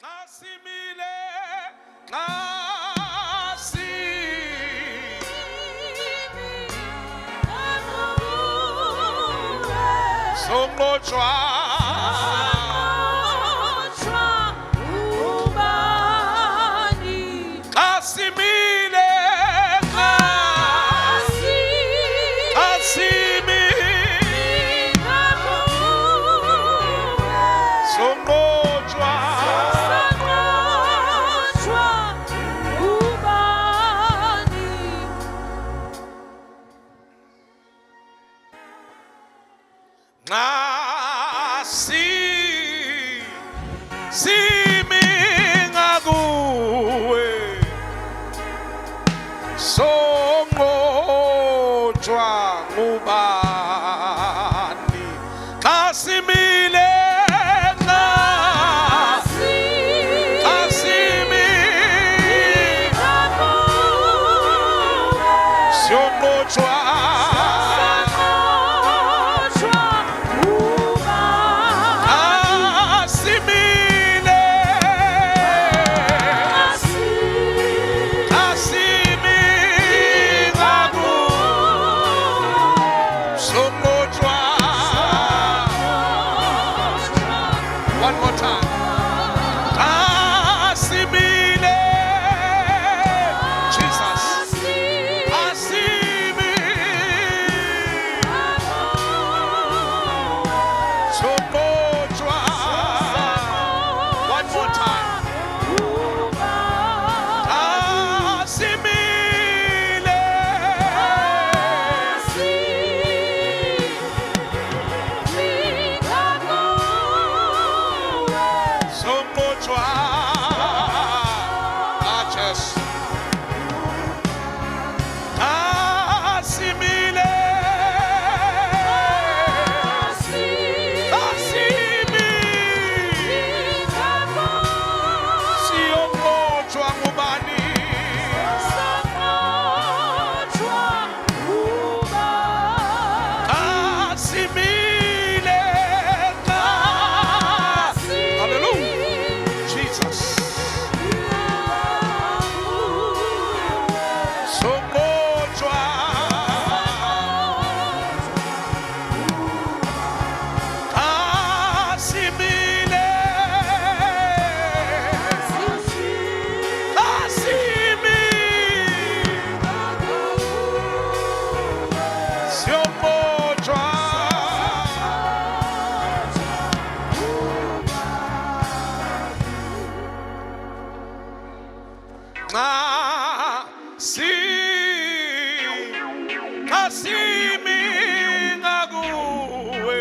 Nasimile, nasi. Songochwa. Nasimile, nasimi. Songochwa. Nasi simingakuwe songochwa ngubani kasimile kasimi songochwa one more time. Asimile, Jesus. Asimi, Sokochwa. One more time. Asimile, Sokochwa. Arches. Asimile, Asimi, Siokochwa ngubani. Asimile, hallelujah, Jesus. Sokochwa. Asimile, Asimi, Siokochwa. Kasimi ngakuwe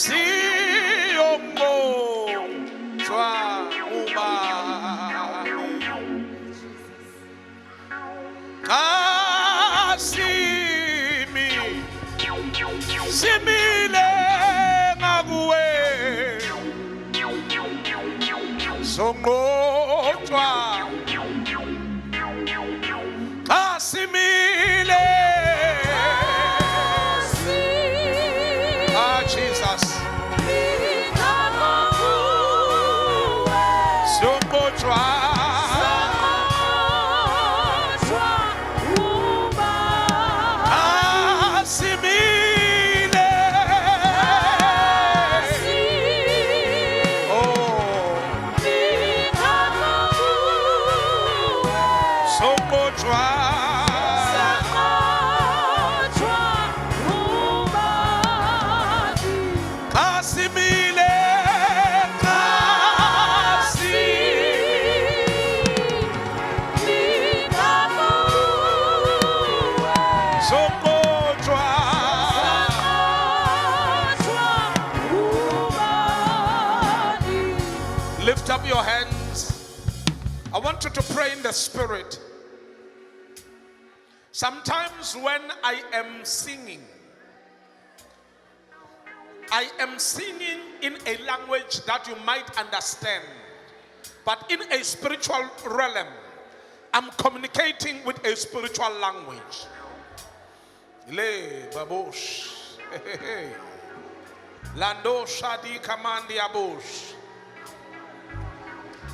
siyombo jwa ubani kasimi simile ngakuwe songochwa kasimile. Ah, Jesus. Songochwa. Kasimile. Oh. Songochwa. Kasimile, Sokochwa. Lift up your hands. I want you to pray in the spirit. Sometimes when I am singing in a language that you might understand, but in a spiritual realm, I'm communicating with a spiritual language. Le babosh, Lando shadi kamandi abosh.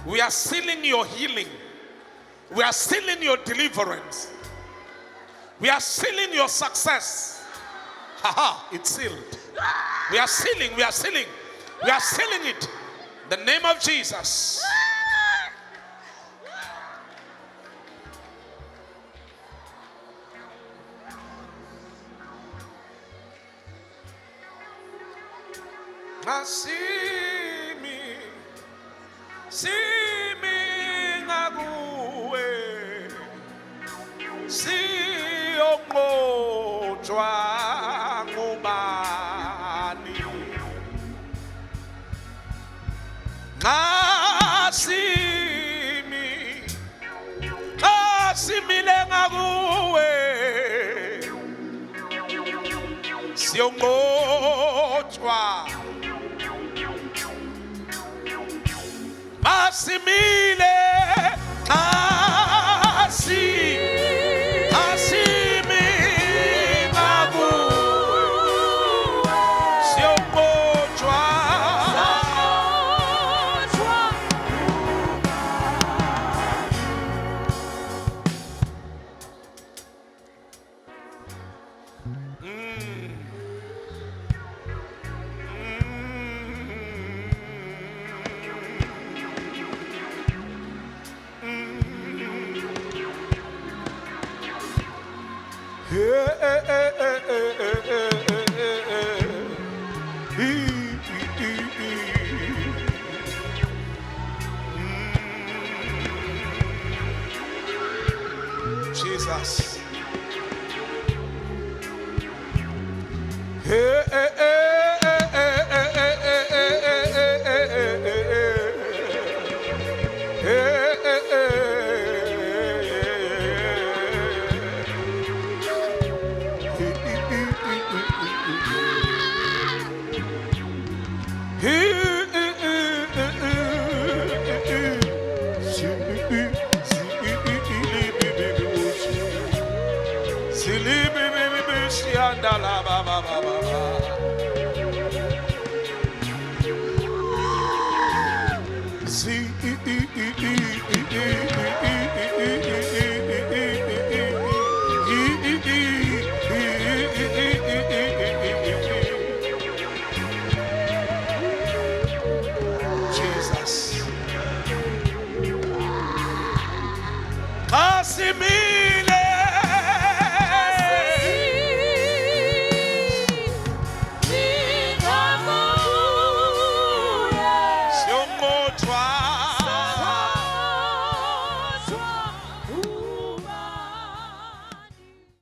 We are sealing your healing. We are sealing your deliverance. We are sealing your success. Haha, it's sealed. We are sealing, we are sealing. We are sealing it. The name of Jesus. Simi ngakuwe siyonqotshwa ngubani simile ngakuwe siyonqotshwa Masimile asimi ngaku siyonqotshwa Jesus. Jesus.